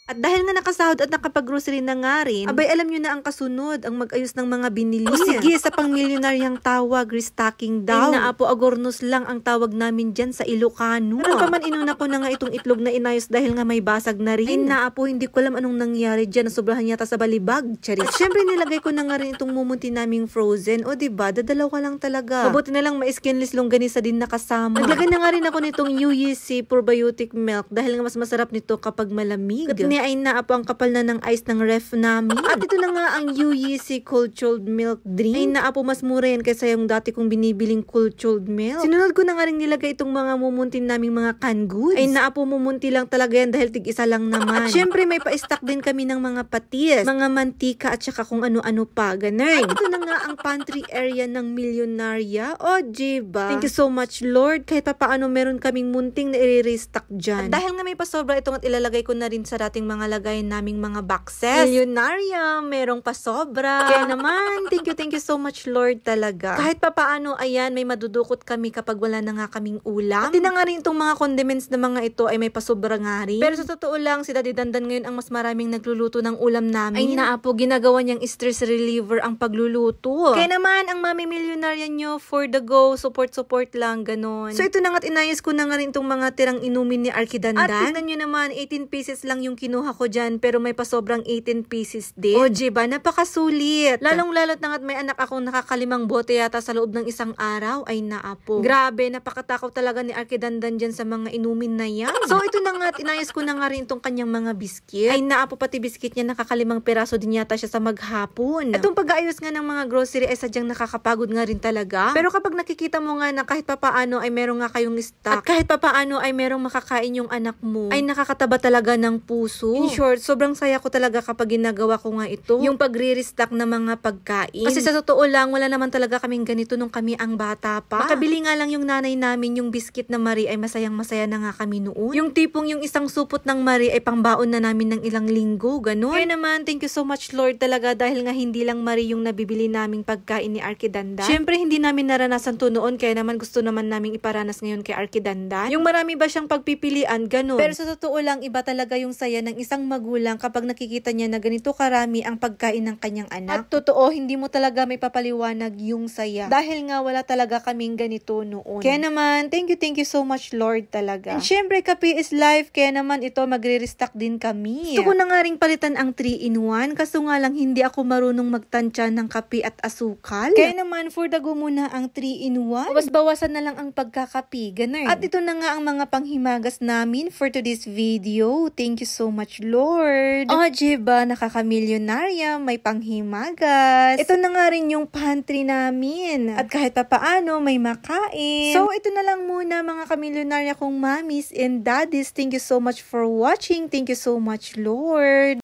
At dahil nga nakasahod at nakapag-grocery na nga rin, abay alam nyo na ang kasunod, ang mag-ayos ng mga binili. O sige, sa pang-milyonaryang tawag, restocking daw. Ay naapo agornos lang ang tawag namin dyan sa Ilocano. Ano pa man inuna ko na nga itong itlog na inayos dahil nga may basag na rin. Ay naapo, hindi ko alam anong nangyari dyan, nasobrahan yata sa balibag. Charis. At syempre nilagay ko na nga rin itong mumunti naming frozen. O diba, dadalaw ka lang talaga. Mabuti na lang ma-skinless longganisa din nakasama. Naglagay na nga rin ako nitong UUC probiotic milk dahil nga mas masarap nito kapag malamig. Ay naapo ang kapal na ng ice ng ref namin. At ito na nga ang UUC cold chilled milk drink. Ay naapo mas mura yan kaysa yung dati kong binibiling cold chilled milk. Sinunod ko na nga rin nilagay itong mga mumuntin naming mga canned goods. Ay naapo mumunti lang talaga yan dahil tig-isa lang naman. At syempre may pa-stock din kami ng mga patis, mga mantika at saka kung ano-ano pa. Ganun. Ito na nga ang pantry area ng milyonarya. O diba? Thank you so much Lord. Kahit paano meron kaming munting na i-restock dyan. At dahil nga may pasobra itong at ilalagay ko na rin sa dating mga lagayin naming mga boxes. Milyonarya, merong pasobra. Kaya naman, thank you so much Lord talaga. Kahit paano, ayan, may madudukot kami kapag wala na nga kaming ulam. At na nga rin itong mga condiments na mga ito ay may pasobra nga rin. Pero sa totoo lang, si Daddy Dandan ngayon ang mas maraming nagluluto ng ulam namin. Ay naapo, ginagawa niyang stress reliever ang pagluluto. Kaya naman, ang mami milyonarya nyo, for the go, support lang, ganon. So ito na nga't inayos ko na nga rin itong mga tirang inumin ni Arky Dandan. At tignan nyo naman, 18 pieces lang yung kinuha ko dyan, pero may pasobrang 18 pieces din. O diba, napakasulit. Lalong-lalot na nga't may anak akong nakakalimang bote yata sa loob ng isang araw. Ay naapo. Grabe, napakatakaw talaga ni Arky Dandan dyan sa mga inumin na yan. So ito na nga't inayos ko na nga rin itong kanyang mga biskit. Ay naapo, pati biskit niya nakakalimang piraso din yata siya sa maghapon. At itong pag-aayos nga ng mga grocery ay sadyang nakakapagod nga rin talaga. Pero kapag nakikita mo nga na kahit papaano ay meron nga kayong stock, at kahit papaano ay merong makakain yung anak mo, ay nakakataba talaga ng puso. In short, sobrang saya ko talaga kapag ginagawa ko nga ito, yung pagre-restock ng mga pagkain. Kasi sa totoo lang, wala naman talaga kaming ganito nung kami ang bata pa. Makabili nga lang yung nanay namin yung biscuit na Marie ay masayang-masaya na nga kami noon. Yung tipong yung isang supot ng Marie ay pangbaon na namin ng ilang linggo, ganun. Kaya naman, thank you so much Lord talaga dahil nga hindi lang Marie yung nabibili naming pagkain ni Arky Dandan. Syempre, hindi namin naranasan to noon, kaya naman gusto naman naming iparanas ngayon kay Arky Dandan. Yung marami ba siyang pagpipilian, ganun. Pero sa totoo lang, iba talaga yung saya ng isang magulang kapag nakikita niya na ganito karami ang pagkain ng kanyang anak. At totoo, hindi mo talaga may papaliwanag yung saya. Dahil nga wala talaga kaming ganito noon. Kaya naman, thank you so much Lord talaga. And syempre, kape is life, kaya naman ito magre-restock din kami. Gusto ko na nga ring palitan ang 3-in-1, kaso nga lang hindi ako marunong magtansya ng kape at asukal. Kaya naman, for the go muna ang 3-in-1. Bawas-bawasan na lang ang pagkakape, ganun. At ito na nga ang mga panghimagas namin for today's video. Thank you so much Lord. O diba, nakakamilyonarya, may panghimagas. Ito na nga rin yung pantry namin. At kahit papaano, may makain. So, ito na lang muna mga kamilyonarya kong mommies and daddies. Thank you so much for watching. Thank you so much Lord.